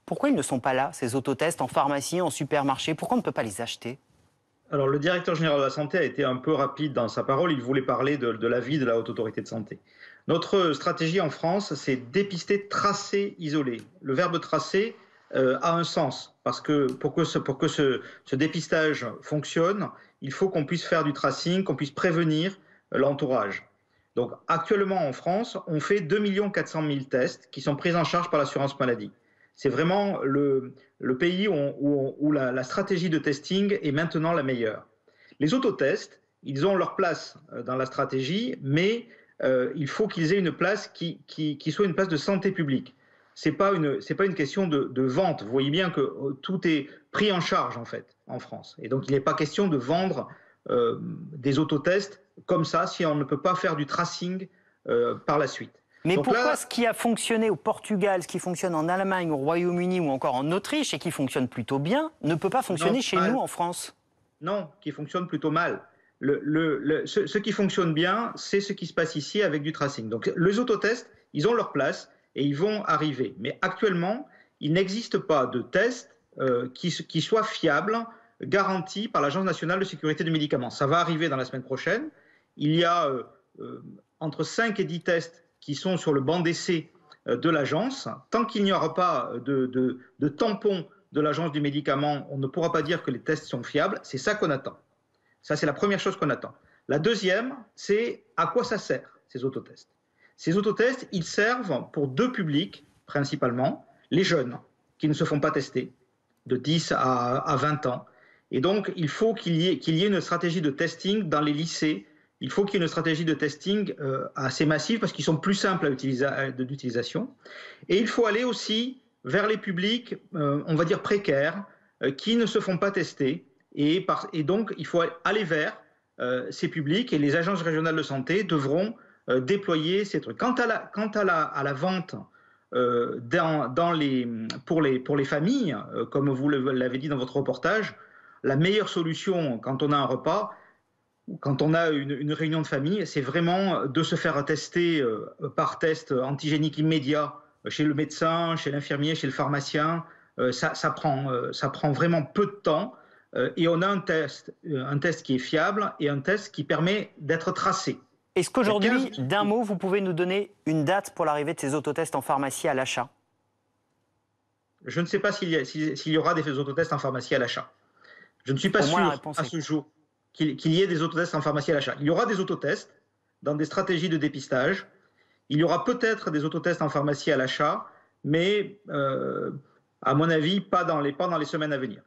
Pourquoi ils ne sont pas là, ces autotests, en pharmacie, en supermarché? Pourquoi on ne peut pas les acheter? Alors, le directeur général de la santé a été un peu rapide dans sa parole. Il voulait parler de l'avis de la Haute Autorité de Santé. Notre stratégie en France, c'est dépister, tracer, isoler. Le verbe tracer a un sens, parce que pour que ce dépistage fonctionne, il faut qu'on puisse faire du tracing, qu'on puisse prévenir l'entourage. Donc, actuellement en France, on fait 2 400 000 tests qui sont pris en charge par l'assurance maladie. C'est vraiment le pays où la stratégie de testing est maintenant la meilleure. Les autotests, ils ont leur place dans la stratégie, mais il faut qu'ils aient une place qui soit une place de santé publique. C'est pas une question de vente. Vous voyez bien que tout est pris en charge en fait en France. Et donc il n'est pas question de vendre des autotests comme ça si on ne peut pas faire du tracing par la suite. Mais Donc pourquoi là, ce qui a fonctionné au Portugal, ce qui fonctionne en Allemagne, au Royaume-Uni ou encore en Autriche et qui fonctionne plutôt bien, ne peut pas non, fonctionner chez mal. nous en France? Non, qui fonctionne plutôt mal. Ce qui fonctionne bien, c'est ce qui se passe ici avec du tracing. Donc les autotests, ils ont leur place et ils vont arriver. Mais actuellement, il n'existe pas de test qui soit fiable, garanti par l'Agence nationale de sécurité du médicament. Ça va arriver dans la semaine prochaine. Il y a entre 5 et 10 tests qui sont sur le banc d'essai de l'agence. Tant qu'il n'y aura pas de tampon de l'agence du médicament, on ne pourra pas dire que les tests sont fiables. C'est ça qu'on attend. Ça, c'est la première chose qu'on attend. La deuxième, c'est à quoi ça sert, ces autotests. Ces autotests, ils servent pour deux publics, principalement. Les jeunes, qui ne se font pas tester, de 10 à 20 ans. Et donc, il faut qu'il y ait une stratégie de testing dans les lycées. Il faut qu'il y ait une stratégie de testing assez massive, parce qu'ils sont plus simples d'utilisation. Et il faut aller aussi vers les publics, on va dire précaires, qui ne se font pas tester. Et donc, il faut aller vers ces publics et les agences régionales de santé devront déployer ces trucs. Quant à la vente pour les familles, comme vous l'avez dit dans votre reportage, la meilleure solution quand on a un repas, quand on a une réunion de famille, c'est vraiment de se faire tester par test antigénique immédiat chez le médecin, chez l'infirmier, chez le pharmacien. Ça prend vraiment peu de temps et on a un test qui est fiable et un test qui permet d'être tracé. Est-ce qu'aujourd'hui, d'un mot, vous pouvez nous donner une date pour l'arrivée de ces autotests en pharmacie à l'achat? Je ne sais pas s'il y aura des autotests en pharmacie à l'achat. Je ne suis pas Au moins, la sûr réponse à est... ce jour qu'il y ait des autotests en pharmacie à l'achat. Il y aura des autotests dans des stratégies de dépistage. Il y aura peut-être des autotests en pharmacie à l'achat, mais à mon avis, pas dans les semaines à venir.